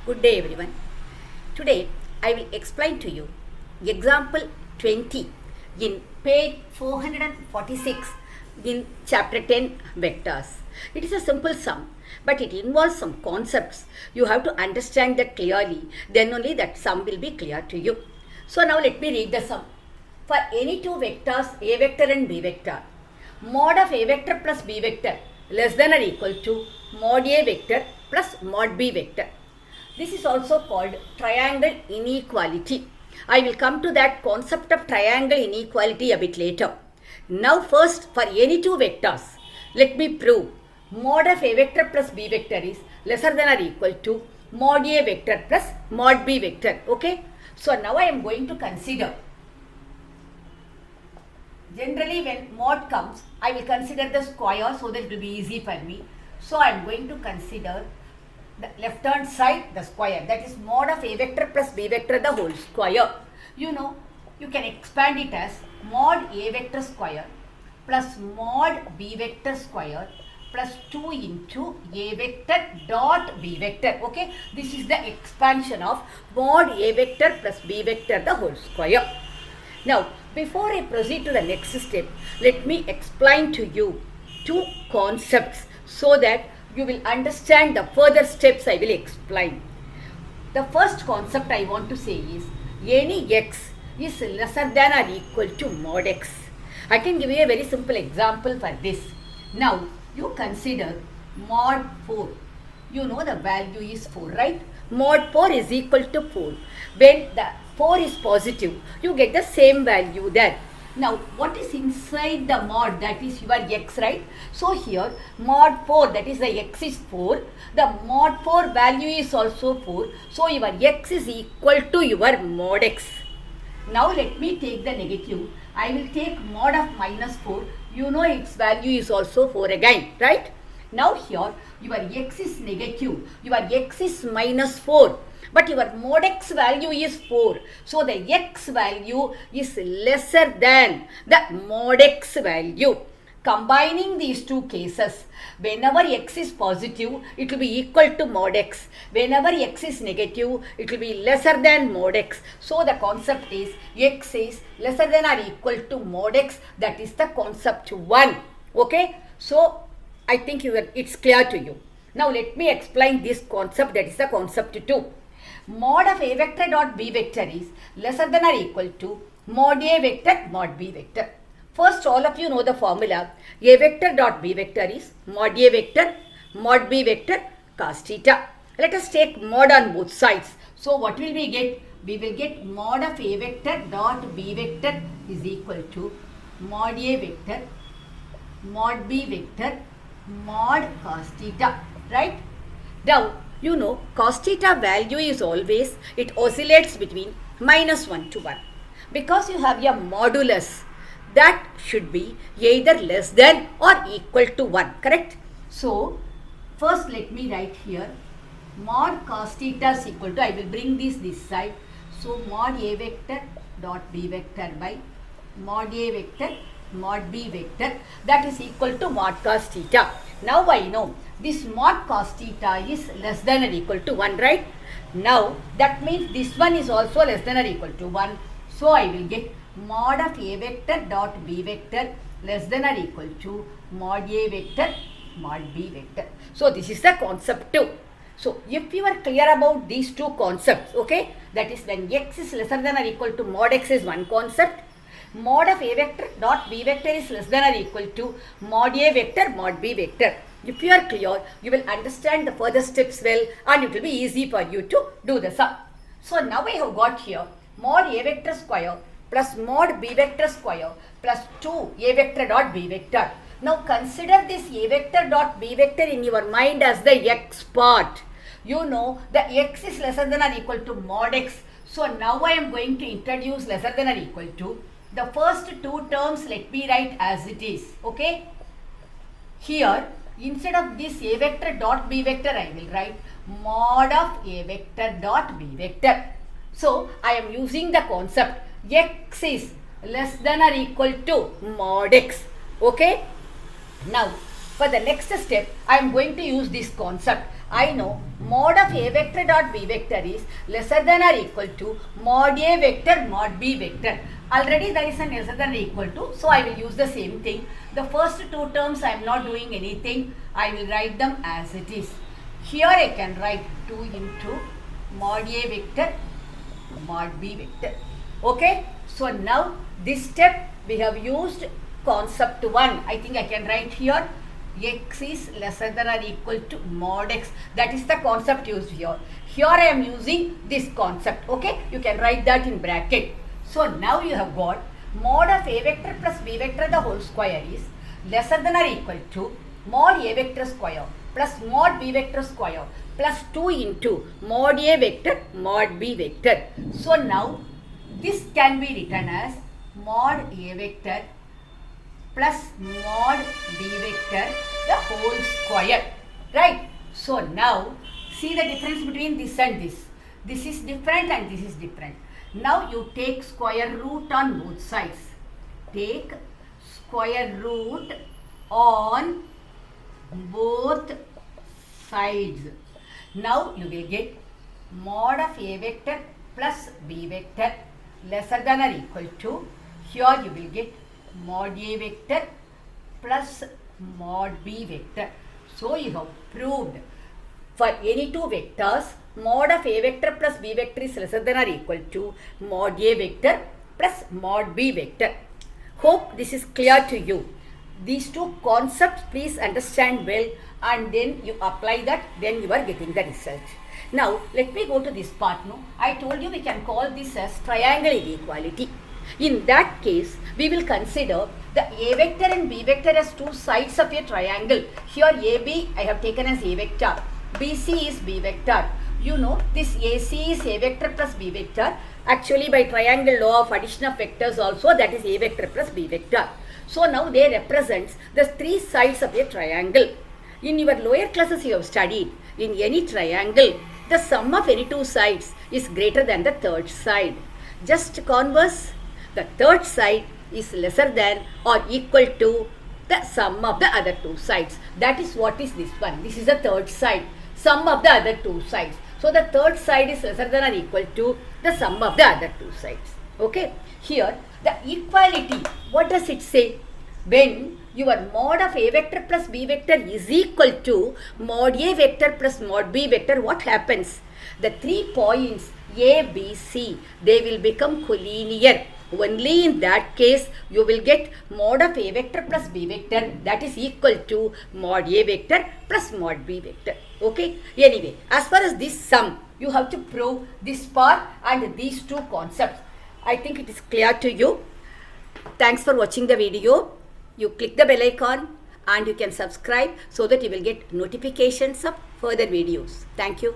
Good day everyone. Today I will explain to you example 20 in page 446 in chapter 10 vectors. It is a simple sum but it involves some concepts. You have to understand that clearly, then only that sum will be clear to you. So now let me read the sum. For any two vectors a vector and b vector, mod of a vector plus b vector less than or equal to mod a vector plus mod b vector. This is also called triangle inequality. I will come to that concept of triangle inequality a bit later. Now first, for any two vectors, let me prove mod of a vector plus b vector is lesser than or equal to mod a vector plus mod b vector. Okay. So now I am going to consider. Generally when mod comes, I will consider the square so that it will be easy for me. So I am going to consider the left hand side the square, that is mod of a vector plus b vector the whole square. You know, you can expand it as mod a vector square plus mod b vector square plus 2 into a vector dot b vector. Okay, this is the expansion of mod a vector plus b vector the whole square. Now before I proceed to the next step, let me explain to you two concepts so that you will understand the further steps I will explain. The first concept I want to say is any x is lesser than or equal to mod x. I can give you a very simple example for this. Now you consider mod 4. You know the value is 4, right? Mod 4 is equal to 4. When the 4 is positive, you get the same value there. Now, what is inside the mod? That is your x, right? So, here mod 4, that is the x is 4. The mod 4 value is also 4. So, your x is equal to your mod x. Now, let me take the negative. I will take mod of minus 4. You know its value is also 4 again, right? Now, here your x is negative. Your x is minus 4. But your mod x value is 4. So, the x value is lesser than the mod x value. Combining these two cases, whenever x is positive, it will be equal to mod x. Whenever x is negative, it will be lesser than mod x. So, the concept is x is lesser than or equal to mod x. That is the concept 1. Okay. So, I think it's clear to you. Now, let me explain this concept, that is the concept 2. Mod of a vector dot b vector is lesser than or equal to mod a vector mod b vector. First, all of you know the formula. A vector dot b vector is mod a vector mod b vector cos theta. Let us take mod on both sides. So, what will we get? We will get mod of a vector dot b vector is equal to mod a vector mod b vector mod cos theta, right? Now, you know cos theta value is always, it oscillates between minus 1 to 1. Because you have your modulus, that should be either less than or equal to 1, correct? So, first let me write here mod cos theta is equal to, I will bring this side. So, mod a vector dot b vector by mod a vector mod b vector, that is equal to mod cos theta. Now I know this mod cos theta is less than or equal to 1, right? Now that means this one is also less than or equal to 1. So I will get mod of a vector dot b vector less than or equal to mod a vector mod b vector. So this is the concept 2. So if you are clear about these two concepts, okay, that is when x is lesser than or equal to mod x is one concept. Mod of a vector dot b vector is less than or equal to mod a vector mod b vector. If you are clear, you will understand the further steps well and it will be easy for you to do the sum. So now I have got here mod a vector square plus mod b vector square plus 2 a vector dot b vector. Now consider this a vector dot b vector in your mind as the x part. You know the x is lesser than or equal to mod x. So now I am going to introduce lesser than or equal to. The first two terms let me write as it is, okay. Here, instead of this a vector dot b vector, I will write mod of a vector dot b vector. So, I am using the concept x is less than or equal to mod x, okay. Now, For the next step, I am going to use this concept. I know mod of A vector dot B vector is lesser than or equal to mod A vector mod B vector. Already there is an lesser than or equal to, so I will use the same thing. The first two terms I am not doing anything. I will write them as it is. Here I can write 2 into mod A vector mod B vector. Okay. So now this step we have used concept 1. I think I can write here x is lesser than or equal to mod x. That is the concept used here. Here I am using this concept. Okay. You can write that in bracket. So now you have got mod of A vector plus B vector the whole square is lesser than or equal to mod A vector square plus mod B vector square plus 2 into mod A vector mod B vector. So now this can be written as mod A vector plus mod B vector the whole square, right? So now see the difference between this and this. This is different and this is different. Now you take square root on both sides. Take square root on both sides. Now you will get mod of A vector plus B vector lesser than or equal to, here you will get mod A vector plus mod B vector. So you have proved for any two vectors mod of A vector plus B vector is lesser than or equal to mod A vector plus mod B vector. Hope this is clear to you. These two concepts please understand well, and then you apply that, then you are getting the result. Now let me go to this part. No, I told you we can call this as triangle inequality. In that case, we will consider the A vector and B vector as two sides of a triangle. Here AB I have taken as A vector, BC is B vector. You know this AC is A vector plus B vector. Actually by triangle law of addition of vectors also, that is A vector plus B vector. So now they represents the three sides of a triangle. In your lower classes you have studied, in any triangle, the sum of any two sides is greater than the third side. Just converse, the third side is lesser than or equal to the sum of the other two sides. That is what is this one. This is the third side, sum of the other two sides. So the third side is lesser than or equal to the sum of the other two sides. Okay. Here the equality, what does it say? When your mod of A vector plus B vector is equal to mod A vector plus mod B vector, what happens? The 3 points A, B, C, they will become collinear. Only in that case you will get mod of A vector plus B vector, that is equal to mod A vector plus mod B vector. Okay. Anyway, as far as this sum, you have to prove this part and these two concepts. I think it is clear to you. Thanks for watching the video. You click the bell icon and you can subscribe so that you will get notifications of further videos. Thank you.